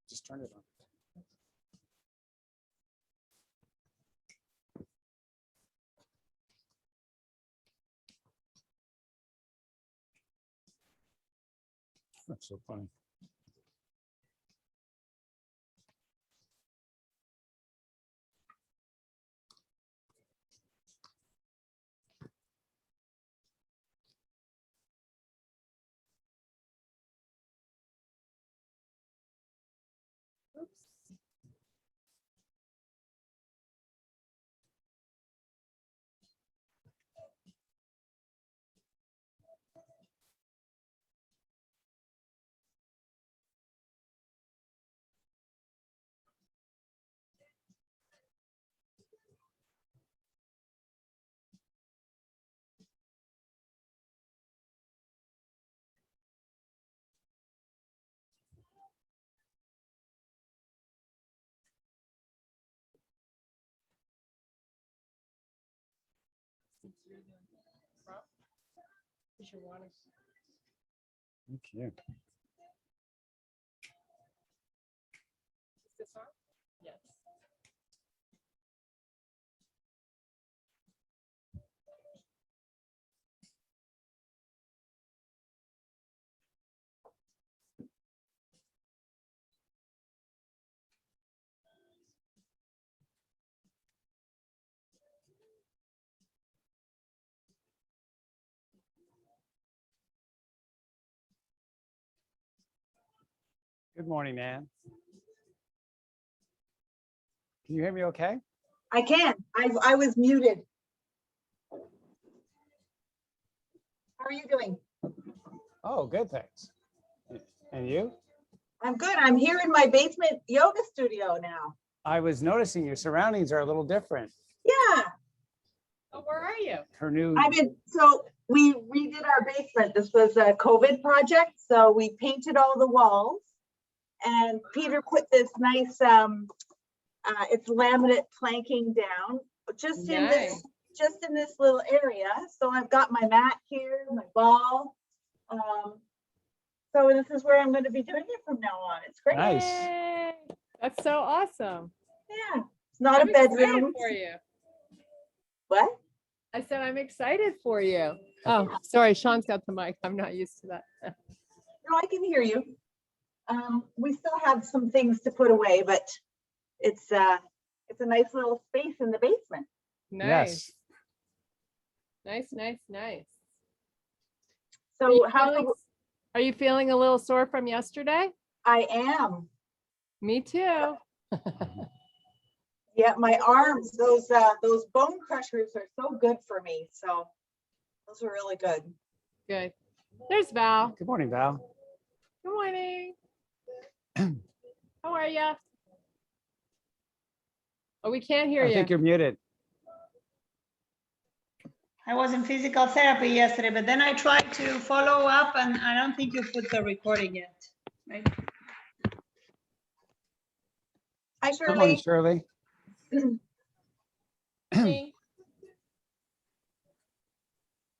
Just turn it on. That's so funny. Thank you. Is this on? Yes. Good morning, Nan. Can you hear me okay? I can. I was muted. How are you doing? Oh, good, thanks. And you? I'm good. I'm here in my basement yoga studio now. I was noticing your surroundings are a little different. Yeah, Oh, where are you? Her new, so we redid our basement. This was a COVID project. So we painted all the walls and Peter put this nice, it's laminate planking down just in Nice. this little area. So I've got my mat here, my ball. So this is where I'm going to be doing it from now on. It's great. Nice. Yay. That's so awesome. Yeah, it's not I'm a excited bedroom. for you. What? I said I'm excited for you. Oh, sorry, Sean's got the mic. I'm not used to that. No, I can hear you. We still have some things to put away, but it's a nice little space in the basement. Nice, yes. nice. So Are you feeling a little sore from yesterday? I am. Me too. Yeah, my arms, those bone crushers are so good for me. So those are really good. Good. There's Val. Good morning, Val. Good morning. How are you? Oh, we can't hear I you. think you're muted. I was in physical therapy yesterday, but then I tried to follow up and I don't think you put the recording yet, right? Hi, Good morning, Shirley. Shirley.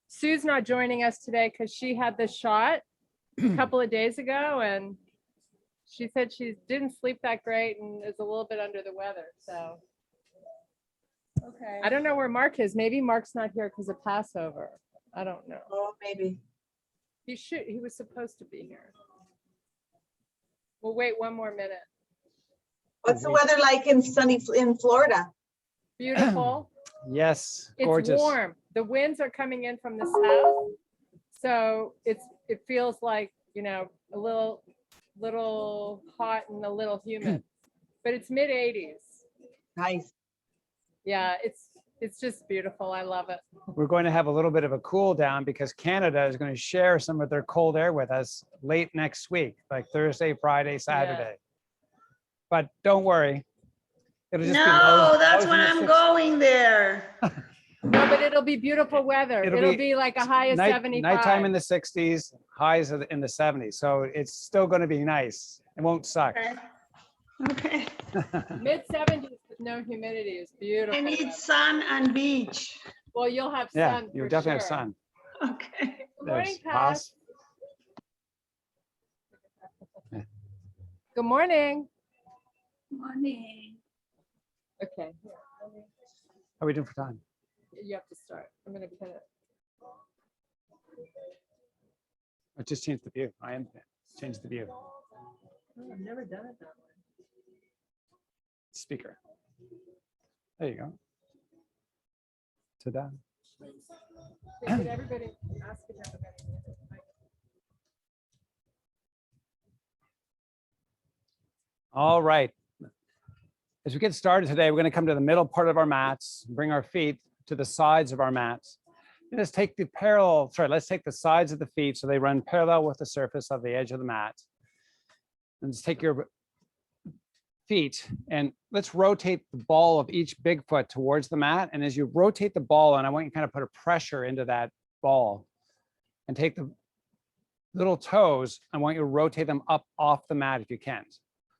Sue's not joining us today because she had the shot a couple of days ago and she said she didn't sleep that great and is a little bit under the weather. So Okay. I don't know where Mark is. Maybe Mark's not here because of Passover. I don't know. Oh, maybe. He was supposed to be here. We'll wait one more minute. What's the weather like in Florida? Beautiful. Yes, It's gorgeous. warm. The winds are coming in from the south. So it feels like, a little hot and a little humid, but it's mid 80s. Nice. Yeah, it's just beautiful. I love it. We're going to have a little bit of a cool down because Canada is going to share some of their cold air with us late next week, like Thursday, Friday, Saturday. But don't worry. It'll just be No, lows- that's lows when in the I'm 60s. going there. No, but it'll be beautiful weather. It'll be like a high of 75. Nighttime in the 60s, highs in the 70s. So it's still going to be nice. It won't suck. Okay. Mid 70s with no humidity is beautiful. I need sun and beach. Well, you'll have Yeah, sun. you'll for definitely have sure. sun. Okay. Good morning, There's Pat. Haas. Good morning. Morning. Okay. How are we doing for time? You have to start. I'm gonna pin it. I just changed the view. I am changed the view. Oh, I've never done it that way. Speaker. There you go. Ta-da. Okay, did everybody ask if everybody needed a mic? All right. As we get started today, we're going to come to the middle part of our mats, bring our feet to the sides of our mats. And just take the parallel, sorry, let's take the sides of the feet so they run parallel with the surface of the edge of the mat. And just take your feet and let's rotate the ball of each big foot towards the mat. And as you rotate the ball, and I want you to kind of put a pressure into that ball and take the little toes, I want you to rotate them up off the mat if you can.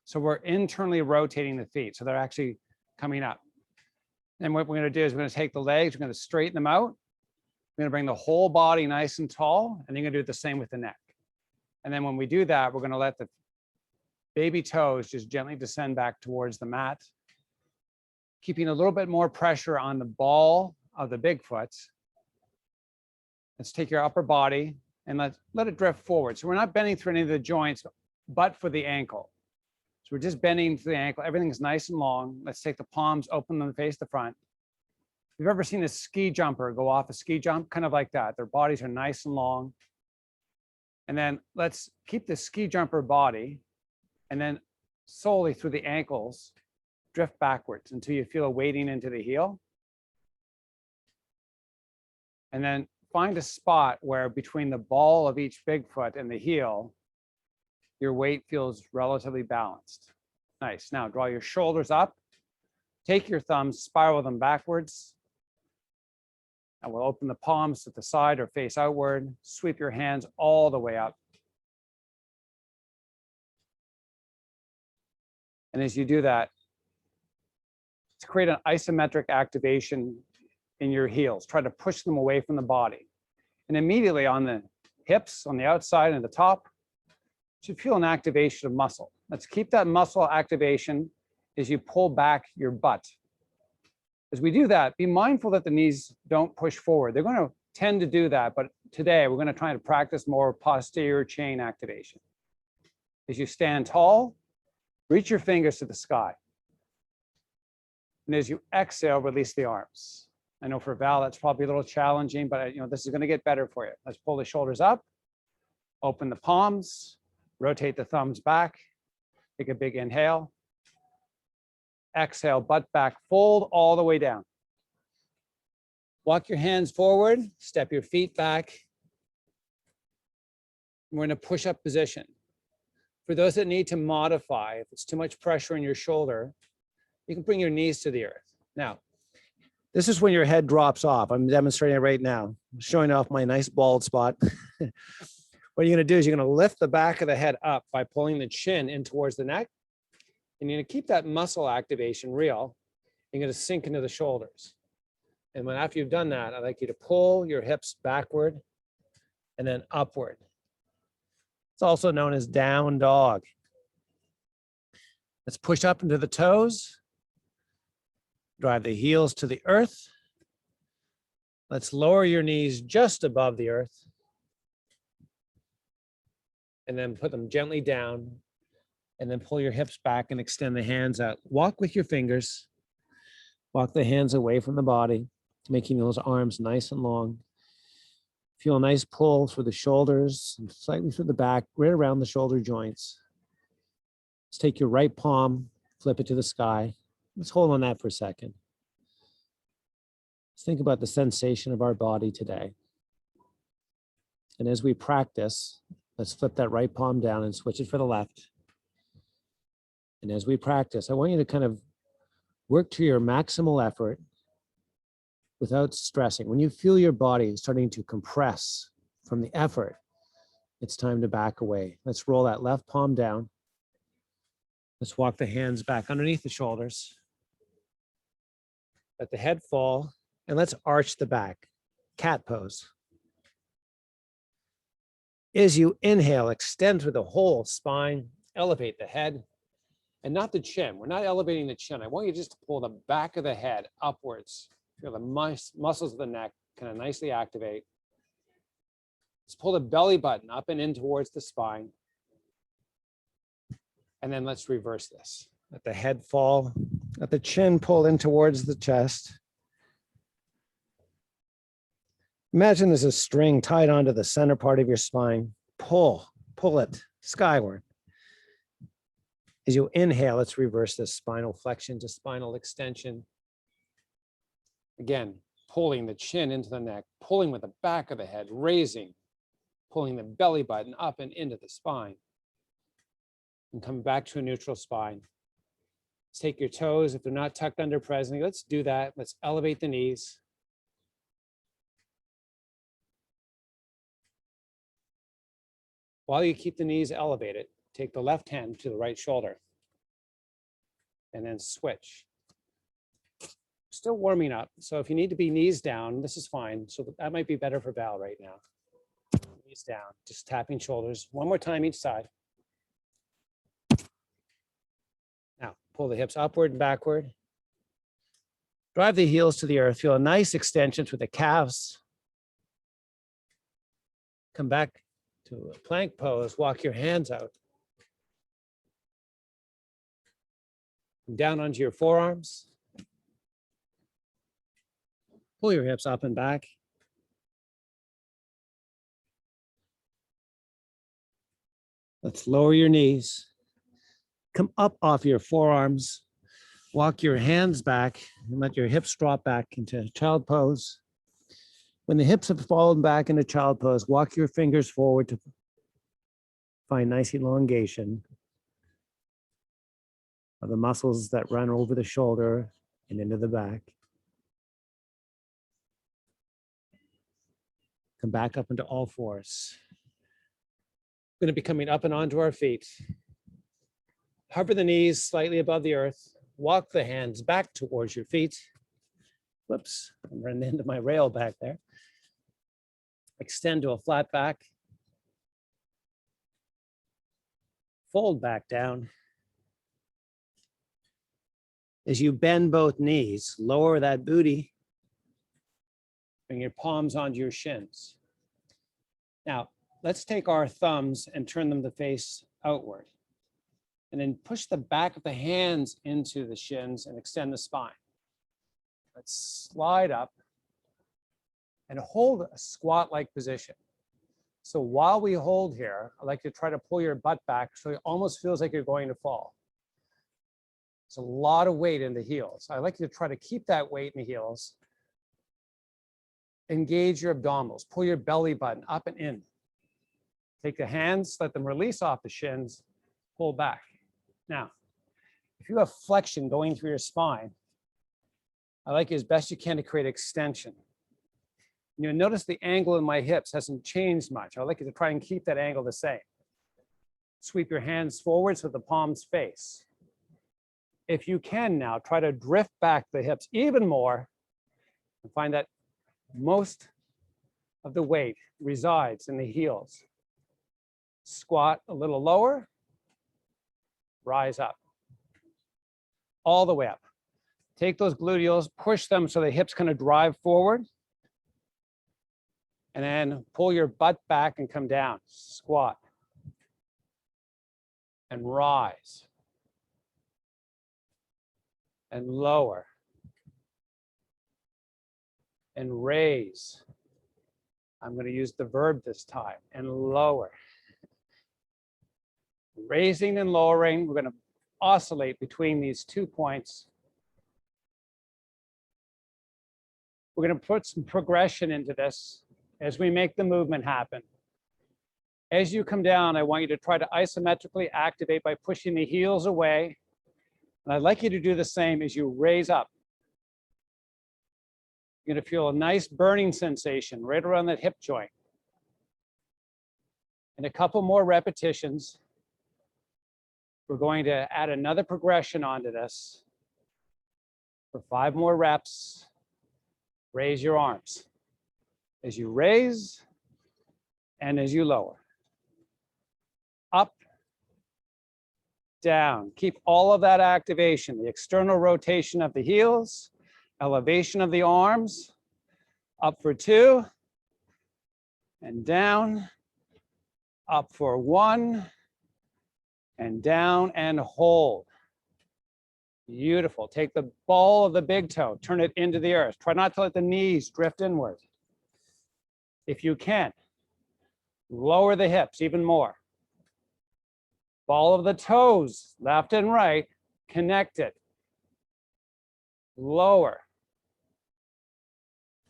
So we're internally rotating the feet. So they're actually coming up. And what we're going to do is we're going to take the legs, we're going to straighten them out. We're going to bring the whole body nice and tall. And then you're going to do the same with the neck. And then when we do that, we're going to let the baby toes just gently descend back towards the mat, keeping a little bit more pressure on the ball of the big foot. Let's take your upper body and let it drift forward. So we're not bending through any of the joints, but for the ankle. So we're just bending to the ankle. Everything's nice and long. Let's take the palms, open them, face the front. If you've ever seen a ski jumper go off a ski jump, kind of like that. Their bodies are nice and long. And then let's keep the ski jumper body and then solely through the ankles, drift backwards until you feel a weighting into the heel. And then find a spot where between the ball of each big foot and the heel, your weight feels relatively balanced. Nice. Now draw your shoulders up. Take your thumbs, spiral them backwards. And we'll open the palms to the side or face outward. Sweep your hands all the way up. And as you do that, to create an isometric activation in your heels, try to push them away from the body. And immediately on the hips, on the outside and the top, you should feel an activation of muscle. Let's keep that muscle activation as you pull back your butt. As we do that, be mindful that the knees don't push forward. They're going to tend to do that, but today we're going to try to practice more posterior chain activation. As you stand tall, reach your fingers to the sky. And as you exhale, release the arms. I know for Val, that's probably a little challenging, but this is going to get better for you. Let's pull the shoulders up, open the palms, rotate the thumbs back, take a big inhale. Exhale, butt back, fold all the way down. Walk your hands forward, step your feet back. We're in a push-up position. For those that need to modify, if it's too much pressure in your shoulder, you can bring your knees to the earth. Now, this is when your head drops off. I'm demonstrating it right now. I'm showing off my nice bald spot. What you're going to do is you're going to lift the back of the head up by pulling the chin in towards the neck. And you're going to keep that muscle activation real. You're going to sink into the shoulders. And when after you've done that, I'd like you to pull your hips backward and then upward. It's also known as down dog. Let's push up into the toes. Drive the heels to the earth. Let's lower your knees just above the earth. And then put them gently down. And then pull your hips back and extend the hands out. Walk with your fingers. Walk the hands away from the body, making those arms nice and long. Feel a nice pull through the shoulders, and slightly through the back, right around the shoulder joints. Let's take your right palm, flip it to the sky. Let's hold on that for a second. Let's think about the sensation of our body today. And as we practice, let's flip that right palm down and switch it for the left. And as we practice, I want you to kind of work to your maximal effort without stressing. When you feel your body starting to compress from the effort, it's time to back away. Let's roll that left palm down. Let's walk the hands back underneath the shoulders. Let the head fall, and let's arch the back. Cat pose. As you inhale, extend through the whole spine, elevate the head. and not the chin. We're not elevating the chin. I want you just to pull the back of the head upwards. Feel the muscles of the neck kind of nicely activate. Let's pull the belly button up and in towards the spine. And then let's reverse this. Let the head fall, let the chin pull in towards the chest. Imagine there's a string tied onto the center part of your spine. Pull it skyward. As you inhale, let's reverse this spinal flexion to spinal extension. Again, pulling the chin into the neck, pulling with the back of the head, raising, pulling the belly button up and into the spine. And come back to a neutral spine. Let's take your toes, if they're not tucked under presently, let's do that. Let's elevate the knees. While you keep the knees elevated, take the left hand to the right shoulder and then switch. Still warming up. So if you need to be knees down, this is fine. So that might be better for Val right now. Knees down, just tapping shoulders. One more time each side. Now pull the hips upward and backward. Drive the heels to the earth. Feel a nice extension through the calves. Come back to a plank pose. Walk your hands out. Down onto your forearms. Pull your hips up and back. Let's lower your knees. Come up off your forearms. Walk your hands back and let your hips drop back into child pose. When the hips have fallen back into child pose, walk your fingers forward to find nice elongation of the muscles that run over the shoulder and into the back. Come back up into all fours. We're going to be coming up and onto our feet. Hover the knees slightly above the earth. Walk the hands back towards your feet. Whoops, I'm running into my rail back there. Extend to a flat back. Fold back down. As you bend both knees, lower that booty. Bring your palms onto your shins. Now, let's take our thumbs and turn them to face outward. And then push the back of the hands into the shins and extend the spine. Let's slide up and hold a squat-like position. So while we hold here, I'd like to try to pull your butt back so it almost feels like you're going to fall. It's a lot of weight in the heels. I'd like you to try to keep that weight in the heels. Engage your abdominals. Pull your belly button up and in. Take the hands, let them release off the shins, pull back. Now, if you have flexion going through your spine, I like you as best you can to create extension. You'll notice the angle in my hips hasn't changed much. I'd like you to try and keep that angle the same. Sweep your hands forward so the palms face. If you can now, try to drift back the hips even more and find that most of the weight resides in the heels. Squat a little lower, rise up, all the way up. Take those gluteals, push them so the hips kind of drive forward, and then pull your butt back and come down. Squat and rise and lower and raise. I'm going to use the verb this time, and lower. Raising and lowering, we're going to oscillate between these 2 points. We're going to put some progression into this as we make the movement happen. As you come down, I want you to try to isometrically activate by pushing the heels away. And I'd like you to do the same as you raise up. You're going to feel a nice burning sensation right around that hip joint. And a couple more repetitions. We're going to add another progression onto this. For 5 more reps, raise your arms. As you raise and as you lower. Up, down. Keep all of that activation, the external rotation of the heels, elevation of the arms, up for 2, and down, up for 1, and down and hold. Beautiful. Take the ball of the big toe, turn it into the earth. Try not to let the knees drift inward. If you can, lower the hips even more. Ball of the toes, left and right, connected. Lower.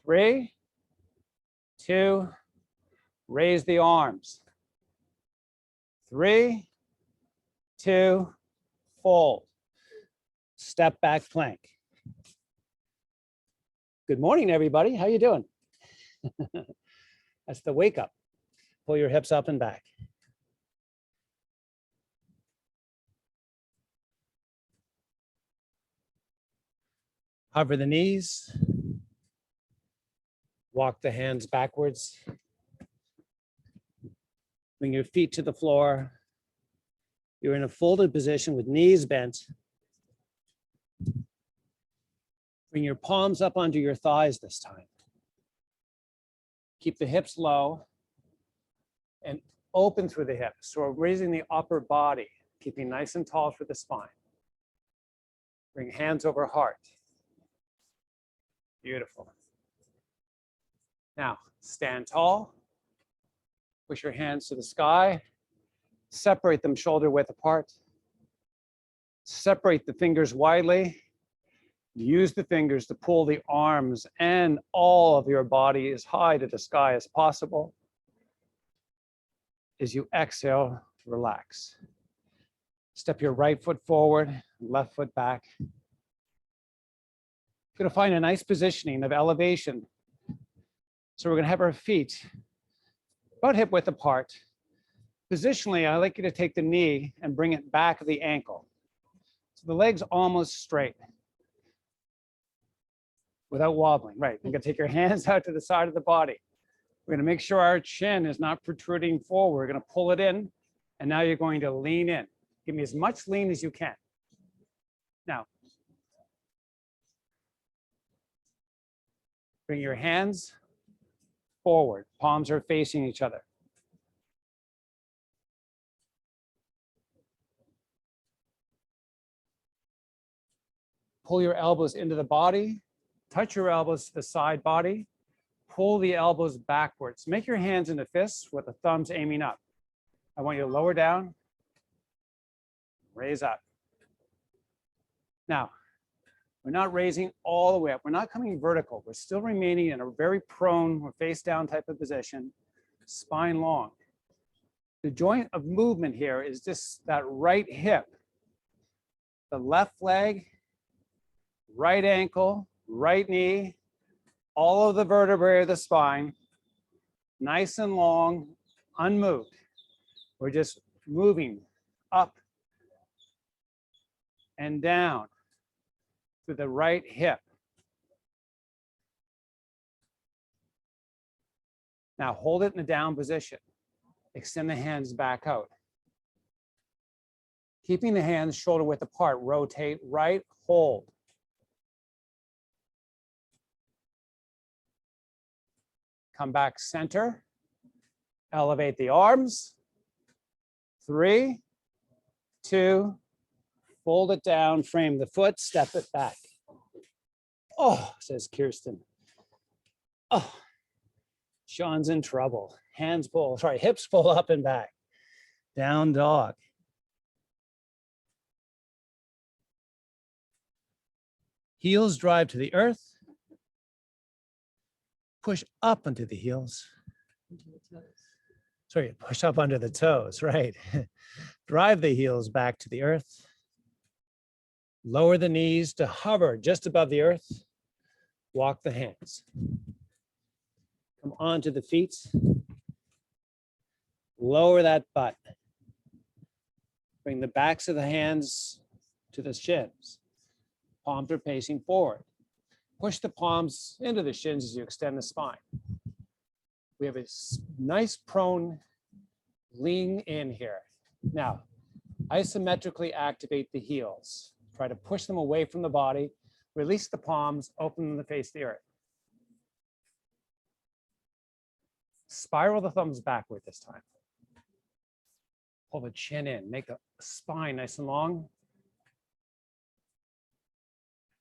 3, 2, raise the arms. 3, 2, fold. Step back plank. Good morning, everybody. How you doing? That's the wake up. Pull your hips up and back. Hover the knees. Walk the hands backwards. Bring your feet to the floor. You're in a folded position with knees bent. Bring your palms up onto your thighs this time. Keep the hips low and open through the hips. So we're raising the upper body, keeping nice and tall for the spine. Bring hands over heart. Beautiful. Now, stand tall. Push your hands to the sky. Separate them shoulder width apart. Separate the fingers widely. Use the fingers to pull the arms and all of your body as high to the sky as possible. As you exhale, relax. Step your right foot forward, left foot back. You're going to find a nice positioning of elevation. So we're going to have our feet about hip width apart. Positionally, I'd like you to take the knee and bring it back of the ankle. So the leg's almost straight without wobbling. Right. You're going to take your hands out to the side of the body. We're going to make sure our chin is not protruding forward. We're going to pull it in. And now you're going to lean in. Give me as much lean as you can. Now, bring your hands forward. Palms are facing each other. Pull your elbows into the body. Touch your elbows to the side body. Pull the elbows backwards. Make your hands into fists with the thumbs aiming up. I want you to lower down, raise up. Now, we're not raising all the way up. We're not coming vertical. We're still remaining in a very prone or face down type of position, spine long. The joint of movement here is just that right hip, the left leg, right ankle, right knee, all of the vertebrae of the spine, nice and long, unmoved. We're just moving up and down through the right hip. Now hold it in a down position. Extend the hands back out. Keeping the hands shoulder width apart, rotate right, hold. Come back center, elevate the arms. 3, 2, fold it down, frame the foot, step it back. Oh, says Kirsten. Oh, Sean's in trouble. Hands pull, sorry, hips pull up and back. Down dog. Heels drive to the earth. Push up onto the heels. Sorry, push up under the toes, right? Drive the heels back to the earth. Lower the knees to hover just above the earth. Walk the hands. Come onto the feet. Lower that butt. Bring the backs of the hands to the shins. Palms are facing forward. Push the palms into the shins as you extend the spine. We have a nice prone lean in here. Now, Isometrically activate the heels. Try to push them away from the body. Release the palms, open them to face the earth. Spiral the thumbs backward this time. Pull the chin in, make the spine nice and long.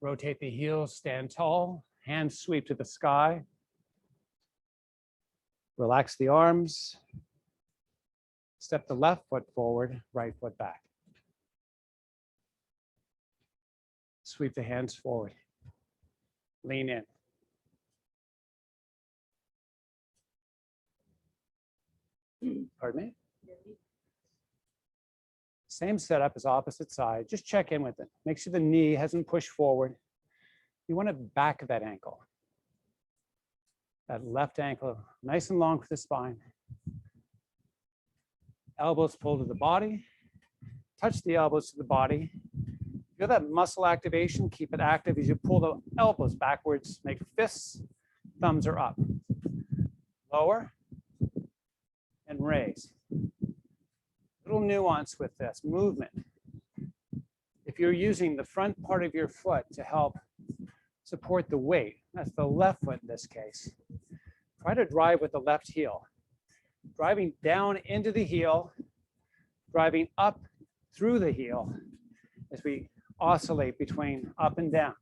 Rotate the heels, stand tall, hands sweep to the sky. Relax the arms. Step the left foot forward, right foot back. Sweep the hands forward. Lean in. Pardon me? Same setup as opposite side. Just check in with it. Make sure the knee hasn't pushed forward. You want to back that ankle. That left ankle, nice and long for the spine. Elbows pull to the body. Touch the elbows to the body. Feel that muscle activation. Keep it active as you pull the elbows backwards. Make fists. Thumbs are up. Lower and raise. Little nuance with this movement. If you're using the front part of your foot to help support the weight, that's the left foot in this case, try to drive with the left heel. Driving down into the heel, driving up through the heel as we oscillate between up and down.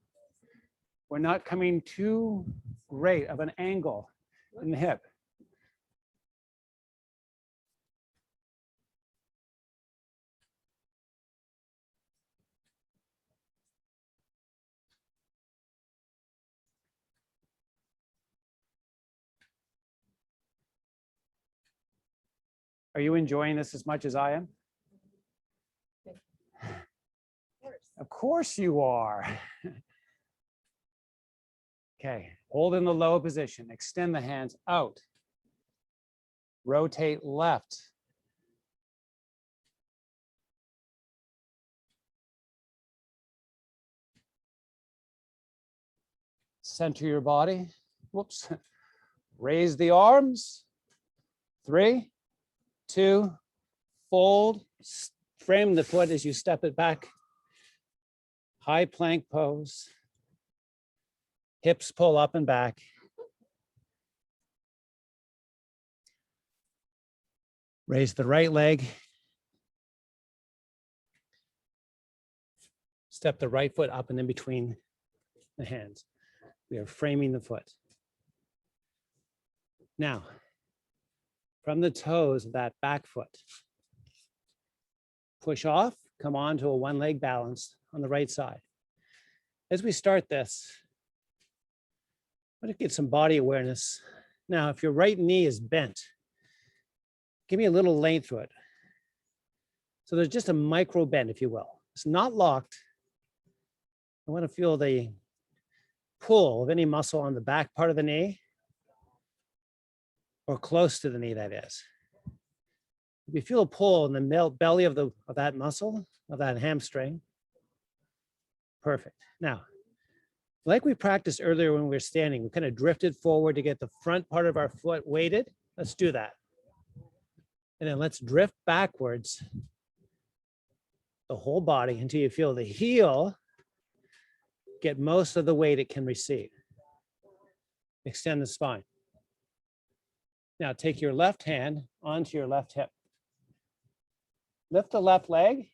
We're not coming too great of an angle in the hip. Are you enjoying this as much as I am? Of course you are. Okay, hold in the low position. Extend the hands out. Rotate left. Center your body. Whoops. Raise the arms. 3, 2, fold. Frame the foot as you step it back. High plank pose. Hips pull up and back. Raise the right leg. Step the right foot up and in between the hands. We are framing the foot. Now, from the toes of that back foot, push off, come on to a one leg balance on the right side. As we start this, I'm going to get some body awareness. Now, if your right knee is bent, give me a little length to it. So there's just a micro bend, if you will. It's not locked. I want to feel the pull of any muscle on the back part of the knee or close to the knee, that is. If you feel a pull in the belly of that muscle, of that hamstring, perfect. Now, like we practiced earlier when we were standing, we kind of drifted forward to get the front part of our foot weighted. Let's do that. And then let's drift backwards the whole body until you feel the heel get most of the weight it can receive. Extend the spine. Now take your left hand onto your left hip. Lift the left leg.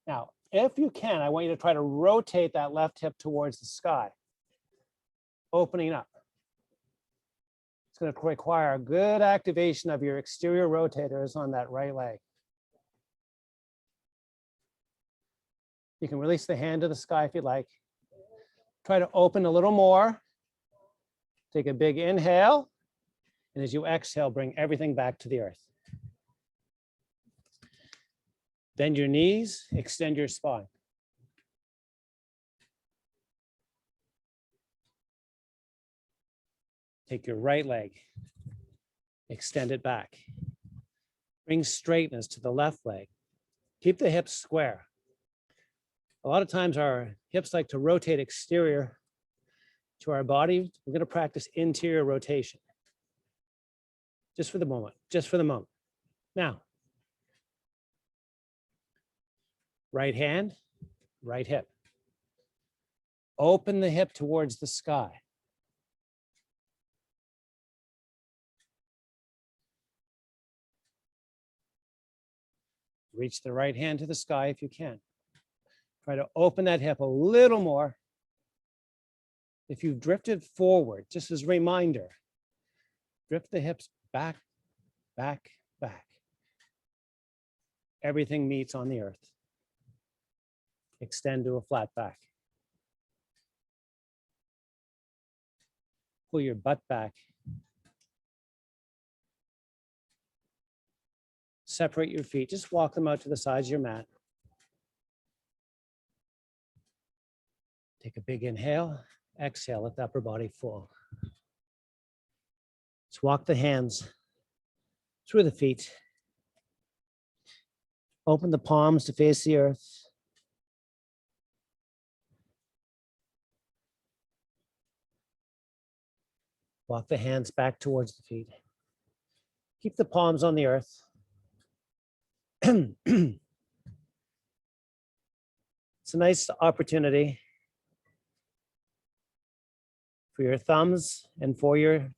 Now, if you can, I want you to try to rotate that left hip towards the sky, opening up. It's going to require a good activation of your exterior rotators on that right leg. You can release the hand to the sky if you like. Try to open a little more. Take a big inhale. And as you exhale, bring everything back to the earth. Bend your knees, extend your spine. Take your right leg, extend it back. Bring straightness to the left leg. Keep the hips square. A lot of times our hips like to rotate exterior to our body. We're going to practice interior rotation. Just for the moment, just for the moment. Now, Right hand, right hip. Open the hip towards the sky. Reach the right hand to the sky if you can. Try to open that hip a little more. If you've drifted forward, just as a reminder, drift the hips back, back, back. Everything meets on the earth. Extend to a flat back. Pull your butt back. Separate your feet. Just walk them out to the sides of your mat. Take a big inhale. Exhale, let the upper body fall. Let's walk the hands through the feet. Open the palms to face the earth. Walk the hands back towards the feet. Keep the palms on the earth. It's a nice opportunity for your thumbs and for your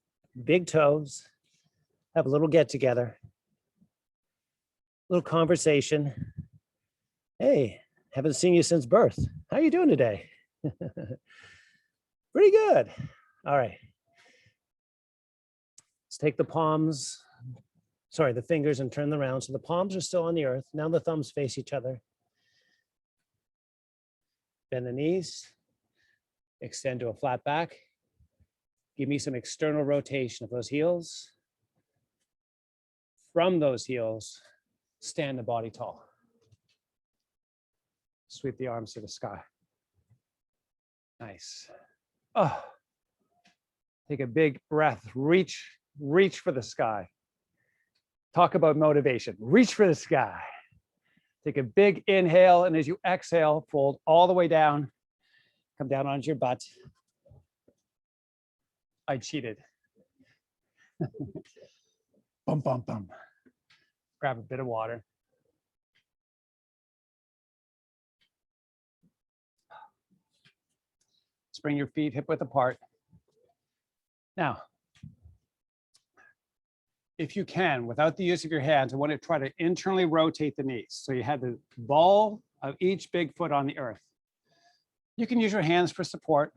big toes. Have a little get together, little conversation. Hey, haven't seen you since birth. How are you doing today? Pretty good. All right. Let's take the palms, the fingers, and turn them around. So the palms are still on the earth. Now the thumbs face each other. Bend the knees, extend to a flat back. Give me some external rotation of those heels. From those heels, stand the body tall. Sweep the arms to the sky. Nice. Oh, take a big breath, reach for the sky. Talk about motivation, reach for the sky. Take a big inhale, and as you exhale, fold all the way down. Come down onto your butt. I cheated. Bum, bum, bum. Grab a bit of water. Let's bring your feet hip width apart. Now, if you can, without the use of your hands, I want to try to internally rotate the knees. So you have the ball of each big foot on the earth. You can use your hands for support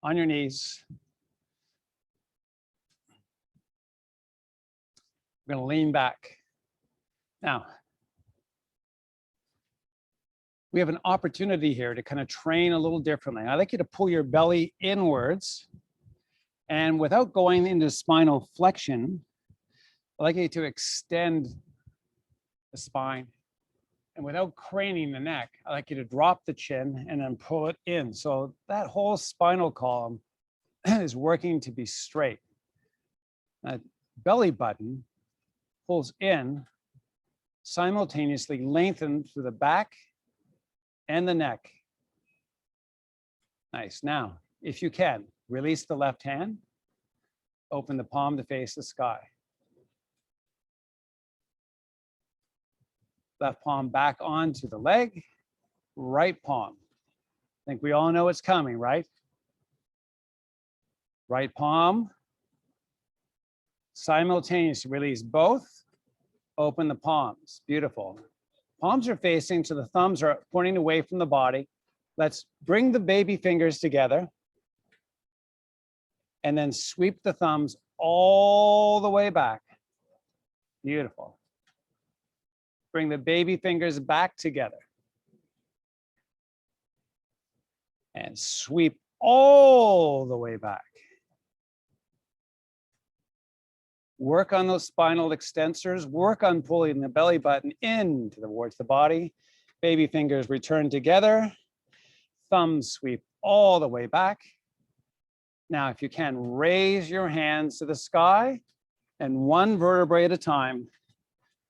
on your knees. We're going to lean back. Now, we have an opportunity here to kind of train a little differently. I'd like you to pull your belly inwards, and without going into spinal flexion, I'd like you to extend the spine. And without craning the neck, I'd like you to drop the chin and then pull it in. So that whole spinal column is working to be straight. That belly button pulls in, simultaneously lengthened through the back and the neck. Nice. Now, if you can, release the left hand, open the palm to face the sky. Left palm back onto the leg, right palm. I think we all know it's coming, right? Right palm. Simultaneously release both, open the palms. Beautiful. Palms are facing, so the thumbs are pointing away from the body. Let's bring the baby fingers together and then sweep the thumbs all the way back. Beautiful. Bring the baby fingers back together and sweep all the way back. Work on those spinal extensors, work on pulling the belly button in towards the body. Baby fingers return together. Thumbs sweep all the way back. Now, if you can, raise your hands to the sky and one vertebrae at a time,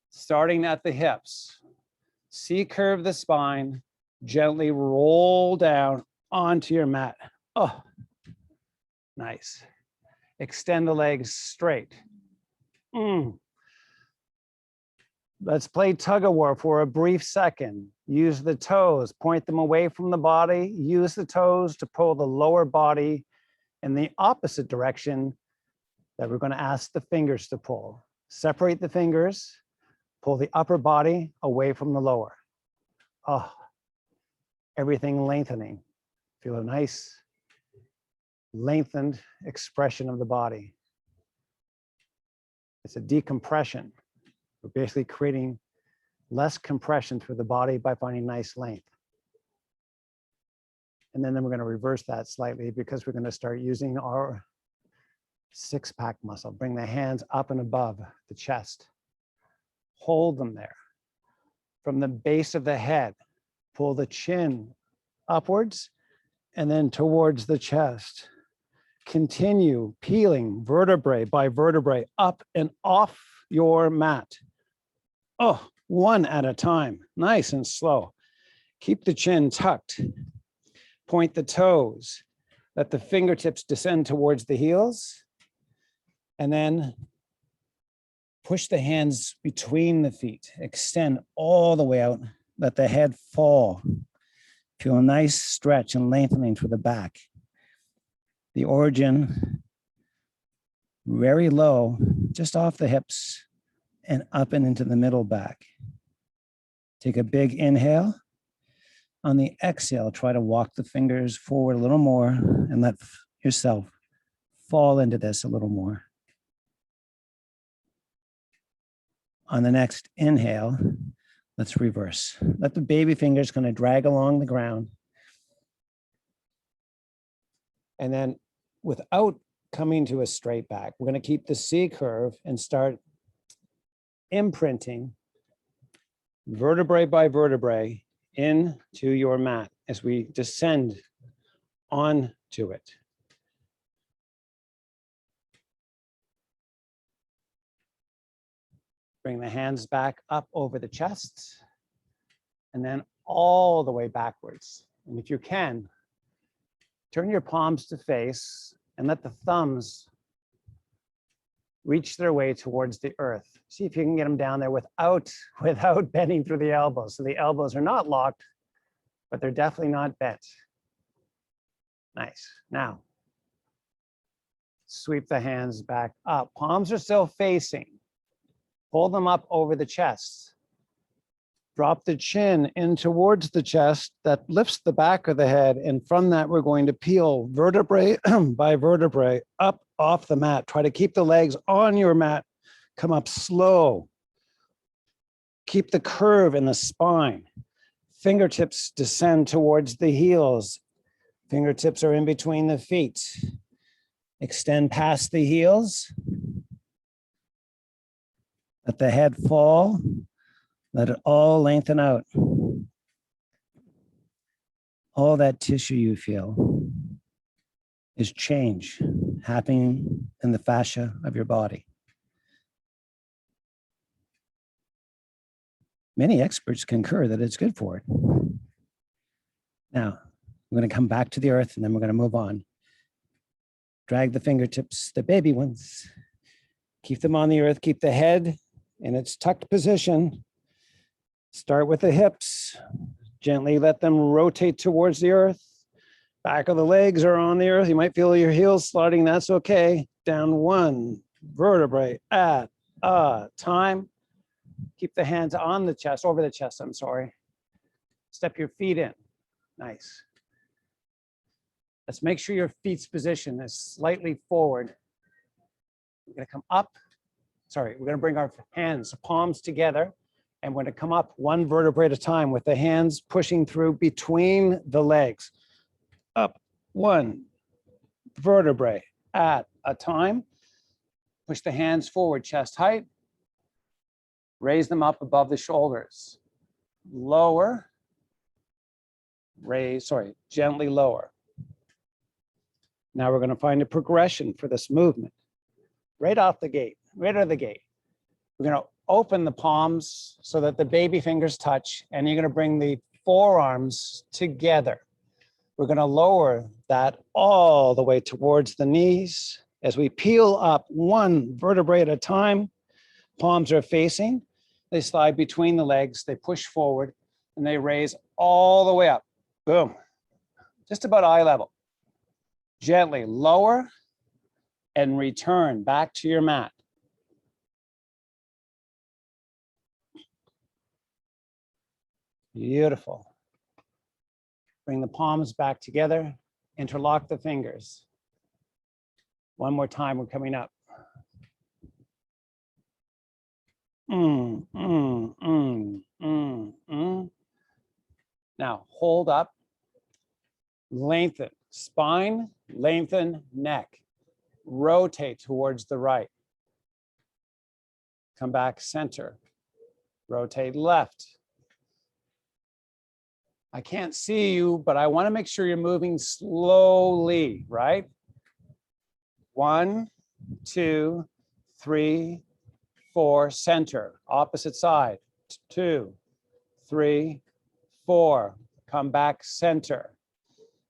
starting at the hips. C-curve the spine, gently roll down onto your mat. Oh, nice. Extend the legs straight. Let's play tug of war for a brief second. Use the toes, point them away from the body. Use the toes to pull the lower body in the opposite direction that we're going to ask the fingers to pull. Separate the fingers, pull the upper body away from the lower. Oh, everything lengthening. Feel a nice lengthened expression of the body. It's a decompression. We're basically creating less compression through the body by finding nice length. And then we're going to reverse that slightly because we're going to start using our six-pack muscle. Bring the hands up and above the chest. Hold them there. From the base of the head, pull the chin upwards and then towards the chest. Continue peeling vertebrae by vertebrae up and off your mat. Oh, one at a time, nice and slow. Keep the chin tucked. Point the toes. Let the fingertips descend towards the heels. And then push the hands between the feet. Extend all the way out. Let the head fall. Feel a nice stretch and lengthening through the back. The origin, very low, just off the hips and up and into the middle back. Take a big inhale. On the exhale, try to walk the fingers forward a little more and let yourself fall into this a little more. On the next inhale, let's reverse. Let the baby fingers kind of drag along the ground. And then without coming to a straight back, we're going to keep the C curve and start imprinting vertebrae by vertebrae into your mat as we descend onto it. Bring the hands back up over the chest and then all the way backwards. And if you can, turn your palms to face and let the thumbs reach their way towards the earth. See if you can get them down there without bending through the elbows. So the elbows are not locked, but they're definitely not bent. Nice. Now, sweep the hands back up. Palms are still facing. Pull them up over the chest. Drop the chin in towards the chest. That lifts the back of the head. And from that, we're going to peel vertebrae by vertebrae up off the mat. Try to keep the legs on your mat. Come up slow. Keep the curve in the spine. Fingertips descend towards the heels. Fingertips are in between the feet. Extend past the heels. Let the head fall. Let it all lengthen out. All that tissue you feel is change happening in the fascia of your body. Many experts concur that it's good for it. Now, we're going to come back to the earth and then we're going to move on. Drag the fingertips, the baby ones. Keep them on the earth. Keep the head in its tucked position. Start with the hips. Gently let them rotate towards the earth. Back of the legs are on the earth. You might feel your heels sliding. That's okay. Down one vertebrae at a time. Keep the hands on the chest, over the chest, I'm sorry. Step your feet in. Nice. Let's make sure your feet's position is slightly forward. We're going to come up. Sorry, we're going to bring our hands, palms together, and we're going to come up one vertebrae at a time with the hands pushing through between the legs. Up one vertebrae at a time. Push the hands forward, chest height. Raise them up above the shoulders. Lower. Raise, sorry, gently lower. Now we're going to find a progression for this movement. Right off the gate, right out of the gate. We're going to open the palms so that the baby fingers touch, and you're going to bring the forearms together. We're going to lower that all the way towards the knees as we peel up one vertebrae at a time. Palms are facing. They slide between the legs, they push forward, and they raise all the way up. Boom. Just about eye level. Gently lower and return back to your mat. Beautiful. Bring the palms back together, interlock the fingers. One more time, we're coming up. Now hold up, lengthen spine, lengthen neck, rotate towards the right. Come back center, rotate left. I can't see you, but I want to make sure you're moving slowly, right? 1, 2, 3, 4, center, opposite side. 2, 3, 4, come back center.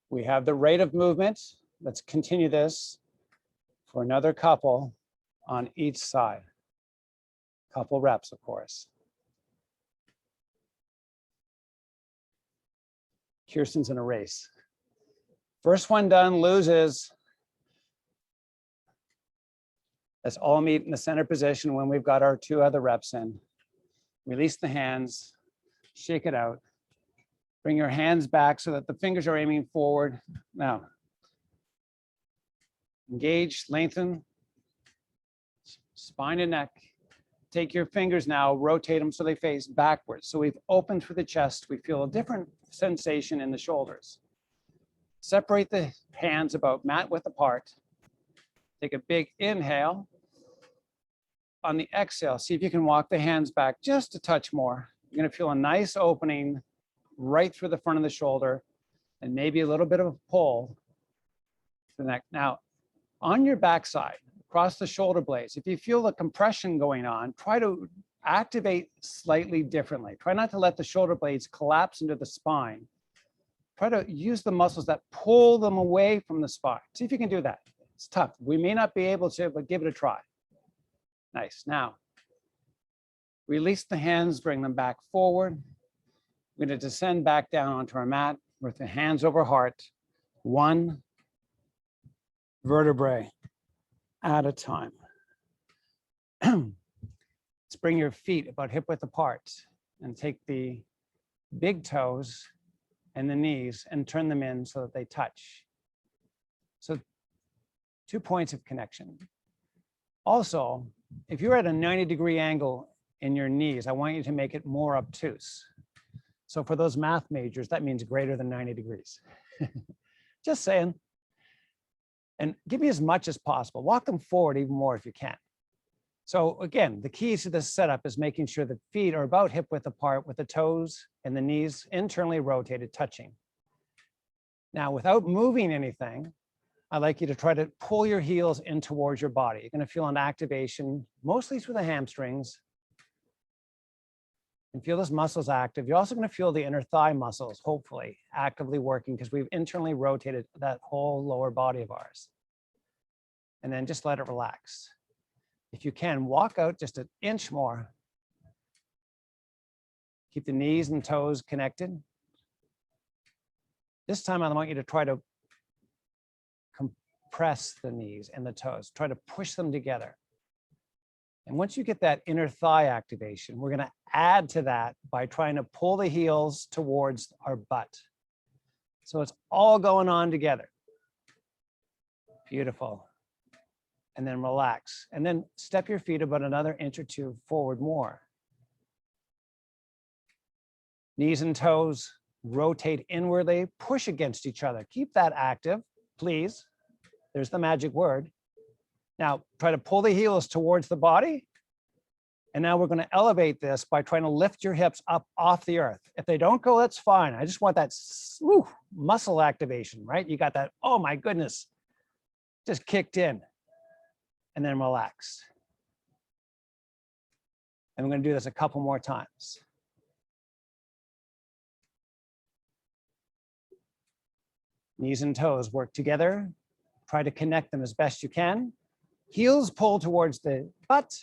We have the rate of movement. Let's continue this for another couple on each side. Couple reps, of course. Kirsten's in a race. First one done loses. Let's all meet in the center position when we've got our 2 other reps in. Release the hands, shake it out. Bring your hands back so that the fingers are aiming forward. Now, engage, lengthen, spine and neck. Take your fingers now, rotate them so they face backwards. So we've opened through the chest. We feel a different sensation in the shoulders. Separate the hands about mat width apart. Take a big inhale. On the exhale, see if you can walk the hands back just a touch more. You're going to feel a nice opening right through the front of the shoulder and maybe a little bit of a pull to the neck. Now, on your backside, across the shoulder blades, if you feel the compression going on, try to activate slightly differently. Try not to let the shoulder blades collapse into the spine. Try to use the muscles that pull them away from the spine. See if you can do that. It's tough. We may not be able to, but give it a try. Nice. Now, release the hands, bring them back forward. We're going to descend back down onto our mat with the hands over heart, 1 vertebrae at a time. Let's bring your feet about hip width apart and take the big toes and the knees and turn them in so that they touch. So 2 points of connection. Also, if you're at a 90-degree angle in your knees, I want you to make it more obtuse. So for those math majors, that means greater than 90 degrees. Just saying. And give me as much as possible. Walk them forward even more if you can. So again, the keys to this setup is making sure the feet are about hip width apart with the toes and the knees internally rotated, touching. Now, without moving anything, I'd like you to try to pull your heels in towards your body. You're going to feel an activation, mostly through the hamstrings. And feel those muscles active. You're also going to feel the inner thigh muscles, hopefully, actively working because we've internally rotated that whole lower body of ours. And then just let it relax. If you can, walk out just an inch more. Keep the knees and toes connected. This time, I want you to try to compress the knees and the toes. Try to push them together. And once you get that inner thigh activation, we're going to add to that by trying to pull the heels towards our butt. So it's all going on together. Beautiful. And then relax. And then step your feet about another inch or 2 forward more. Knees and toes rotate inwardly, push against each other. Keep that active, please. There's the magic word. Now, try to pull the heels towards the body. And now we're going to elevate this by trying to lift your hips up off the earth. If they don't go, that's fine. I just want that muscle activation, right? You got that, oh my goodness, just kicked in. And then relax. And we're going to do this a couple more times. Knees and toes work together. Try to connect them as best you can. Heels pull towards the butt.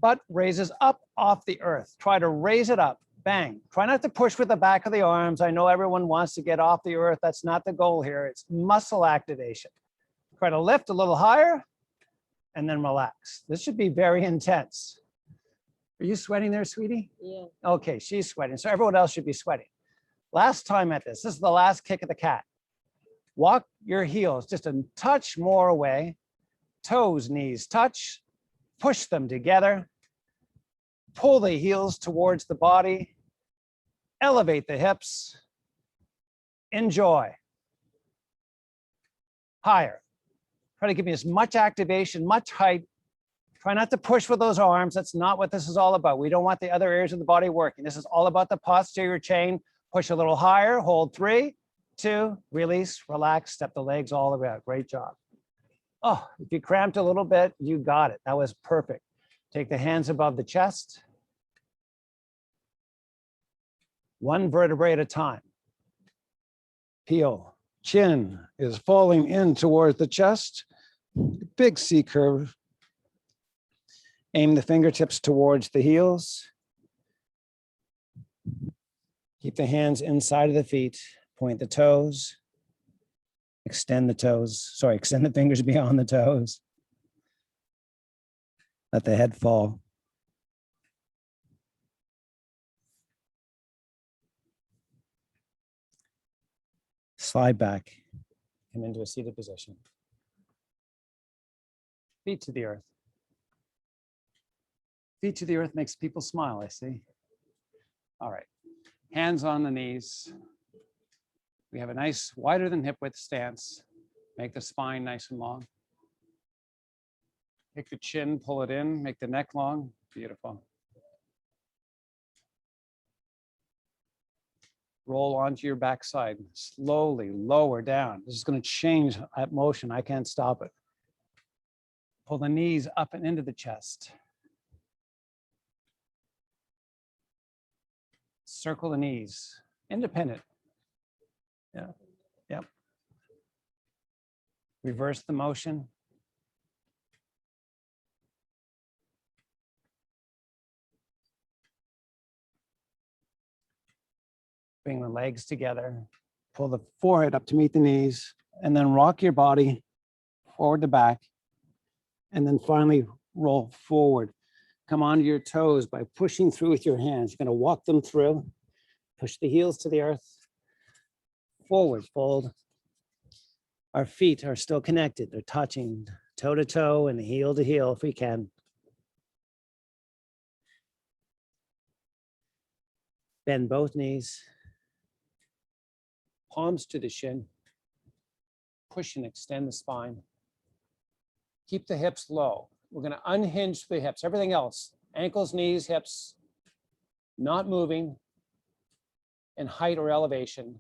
butt raises up off the earth. Try to raise it up, bang. Try not to push with the back of the arms. I know everyone wants to get off the earth. That's not the goal here. It's muscle activation. Try to lift a little higher and then relax. This should be very intense. Are you sweating there, sweetie? Yeah. Okay, she's sweating. So everyone else should be sweating. Last time at this is the last kick of the cat. Walk your heels just a touch more away. Toes, knees touch. Push them together. Pull the heels towards the body. Elevate the hips. Enjoy. Higher. Try to give me as much activation, much height. Try not to push with those arms. That's not what this is all about. We don't want the other areas of the body working. This is all about the posterior chain. Push a little higher. Hold 3, 2, release, relax, step the legs all the way out. Great job. Oh, if you cramped a little bit, you got it. That was perfect. Take the hands above the chest. One vertebrae at a time. Peel. Chin is falling in towards the chest. Big C curve. Aim the fingertips towards the heels. Keep the hands inside of the feet. Point the toes. Extend the toes. Sorry, extend the fingers beyond the toes. Let the head fall. Slide back. Come into a seated position. Feet to the earth. Feet to the earth makes people smile, I see. All right. Hands on the knees. We have a nice wider than hip width stance. Make the spine nice and long. Take the chin, pull it in, make the neck long. Beautiful. Roll onto your backside. Slowly lower down. This is going to change that motion. I can't stop it. Pull the knees up and into the chest. Circle the knees. Independent. Yeah. Yep. Reverse the motion. Bring the legs together. Pull the forehead up to meet the knees, and then rock your body forward to back, and then finally roll forward. Come onto your toes by pushing through with your hands. You're going to walk them through. Push the heels to the earth. Forward fold. Our feet are still connected. They're touching toe to toe and heel to heel if we can. Bend both knees. Palms to the shin. Push and extend the spine. Keep the hips low. We're going to unhinge the hips. Everything else, ankles, knees, hips, not moving in height or elevation.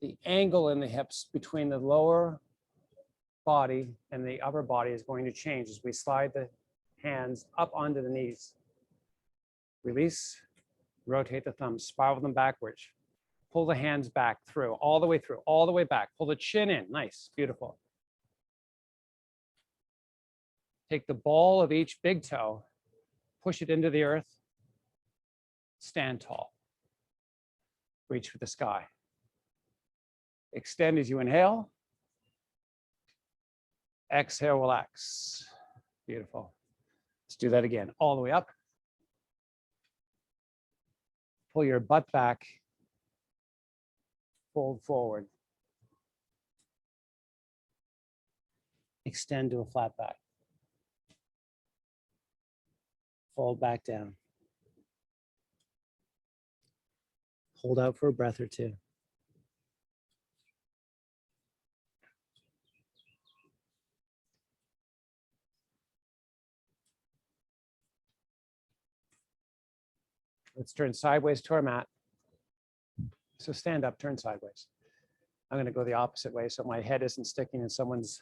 The angle in the hips between the lower body and the upper body is going to change as we slide the hands up onto the knees. Release, rotate the thumbs, spiral them backwards. Pull the hands back through, all the way back. Pull the chin in, nice, beautiful. Take the ball of each big toe, push it into the earth, stand tall. Reach for the sky. Extend as you inhale. Exhale, relax. Beautiful. Let's do that again, all the way up. Pull your butt back. Fold forward. Extend to a flat back. Fold back down. Hold out for a breath or two. Let's turn sideways to our mat. So stand up, turn sideways. I'm going to go the opposite way so my head isn't sticking in someone's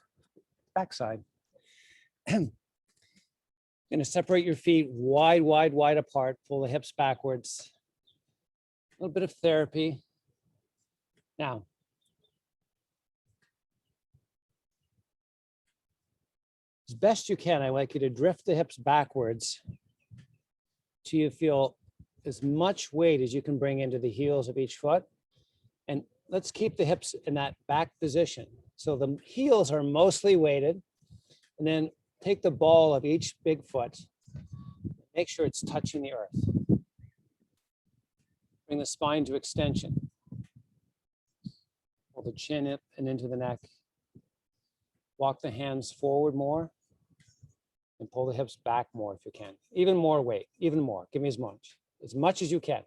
backside. Going to separate your feet wide, wide, wide apart. Pull the hips backwards. A little bit of therapy. Now, As best you can, I like you to drift the hips backwards till you feel as much weight as you can bring into the heels of each foot. And let's keep the hips in that back position. So the heels are mostly weighted. And then take the ball of each big foot. Make sure it's touching the earth. Bring the spine to extension. Pull the chin up and into the neck. Walk the hands forward more. And pull the hips back more if you can. Even more weight, even more. Give me as much as you can.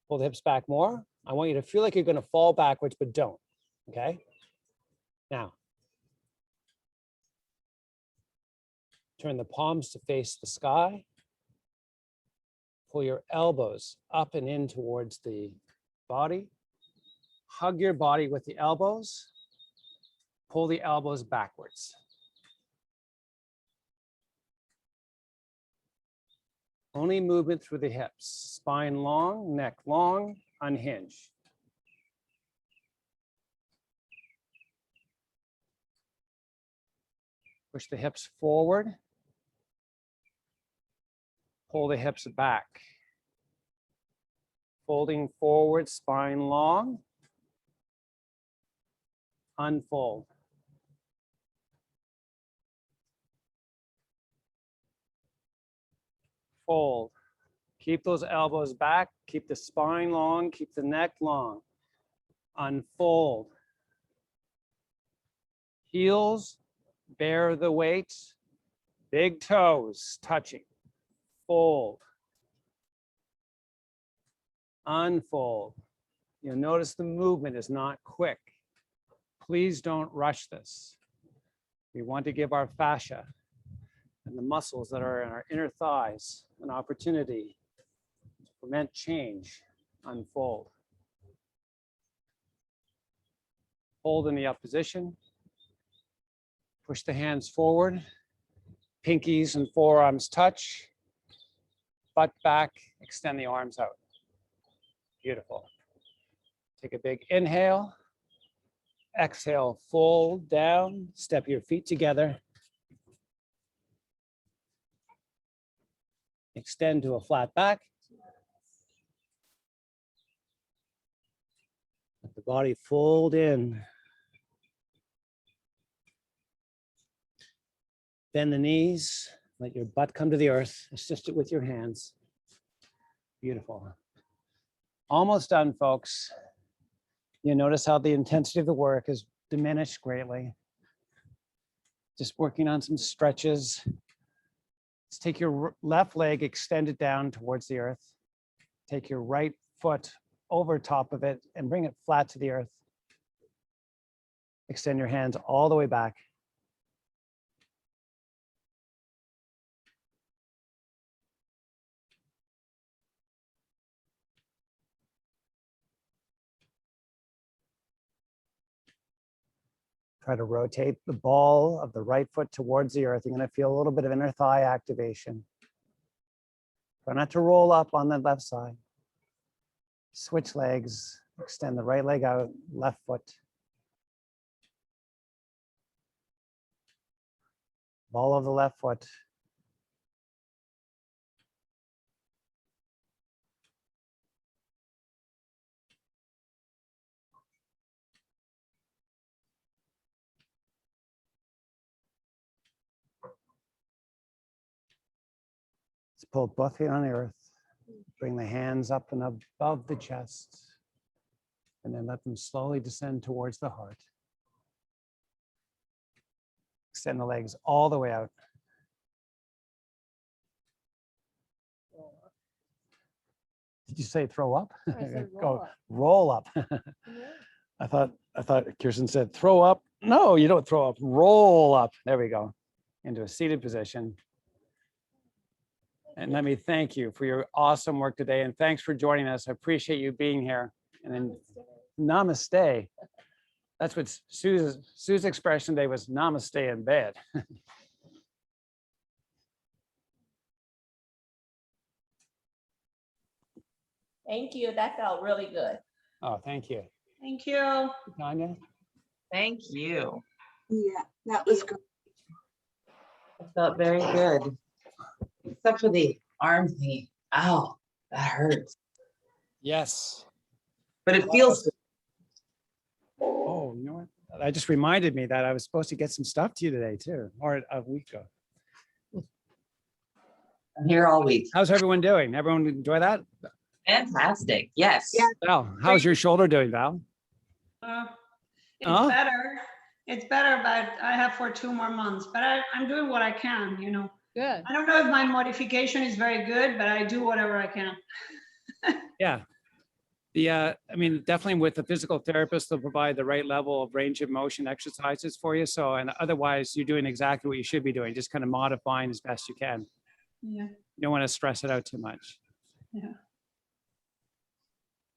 Pull the hips back more. I want you to feel like you're going to fall backwards, but don't. Okay? Now, turn the palms to face the sky. Pull your elbows up and in towards the body. Hug your body with the elbows. Pull the elbows backwards. Only movement through the hips. Spine long, neck long, unhinge. Push the hips forward. Pull the hips back. Folding forward, spine long. Unfold. Fold. Keep those elbows back. Keep the spine long. Keep the neck long. Unfold. Heels bear the weight. Big toes touching. Fold. Unfold. You'll notice the movement is not quick. Please don't rush this. We want to give our fascia and the muscles that are in our inner thighs an opportunity to prevent change. Unfold. Hold in the up position. Push the hands forward. Pinkies and forearms touch. Butt back, extend the arms out. Beautiful. Take a big inhale. Exhale, fold down, step your feet together. Extend to a flat back. Let the body fold in. Bend the knees, let your butt come to the earth, assist it with your hands. Beautiful. Almost done, folks. You notice how the intensity of the work is diminished greatly. Just working on some stretches. Let's take your left leg, extend it down towards the earth. Take your right foot over top of it and bring it flat to the earth. Extend your hands all the way back. Try to rotate the ball of the right foot towards the earth. You're going to feel a little bit of inner thigh activation. Try not to roll up on the left side. Switch legs, extend the right leg out, left foot. Ball of the left foot. Let's pull both feet on the earth. Bring the hands up and above the chest. And then let them slowly descend towards the heart. Extend the legs all the way out. Did you say throw up? I said roll Go up. roll up. Yeah. I thought Kirsten said throw up. No, you don't throw up. Roll up. There we go. Into a seated position. And let me thank you for your awesome work today. And thanks for joining us. I appreciate you being here. And then namaste. That's what Sue's expression today was, namaste in bed. Thank you. That felt really good. Oh, thank you. Thank you. Tanya? Thank you. Yeah, that was great. It felt very good. Except for the arm thing. Ow, that hurts. Yes. But it feels good. Oh, you know what? That just reminded me that I was supposed to get some stuff to you today too, or a week ago. I'm here all week. How's everyone doing? Everyone enjoy that? Fantastic. Yes. Yeah. Val, how's your shoulder doing, Val? It's Huh? better. It's better, but I have for 2 more months, but I'm doing what I can, you know. Good. I don't know if my modification is very good, but I do whatever I can. Yeah. I mean, definitely with the physical therapist, they'll provide the right level of range of motion exercises for you. So, and otherwise you're doing exactly what you should be doing, just kind of modifying as best you can. Yeah. You don't want to stress it out too much. Yeah.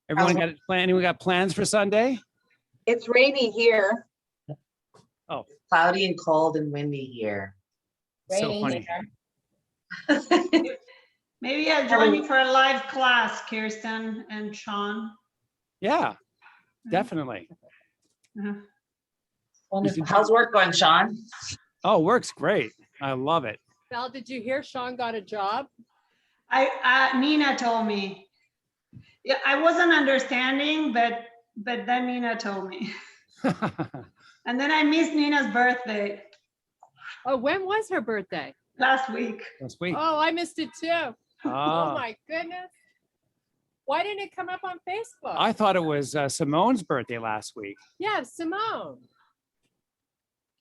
Anyone got plans for Sunday? It's rainy here. Cloudy and cold and windy here. So Raining funny. here. Maybe I'll join you for a live class, Kirsten and Sean. Yeah, definitely. Uh-huh. Wonderful. How's work going, Sean? Oh, works great. I love it. Val, did you hear Sean got a job? Nina told me. Yeah, I wasn't understanding, but then Nina told me. And then I missed Nina's birthday Oh, when was her birthday? last week. Last week. Oh, I missed it too. Oh Ah, my goodness. Why didn't it come up on Facebook? I thought it was Simone's birthday last week. Yeah, Simone.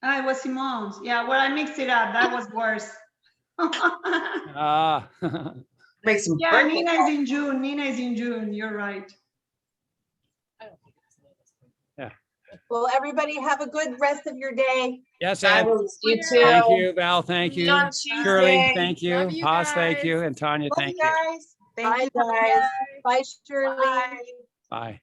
It was Simone's. Yeah, well, I mixed it up. That was worse. Ah, Make some Yeah, birthday Nina is in June. Nina is in June. You're right. I don't think it's Nina's. Well, everybody have a good rest of your day. yes, Ed. fabulous. You too. Thank you, Val. Thank See you. on Shirley, Tuesday. thank you. Love you Paz, thank guys. you. And Tanya, Love thank you you. guys. Thank Bye, you guys. Bye, Shirley. Bye. Bye.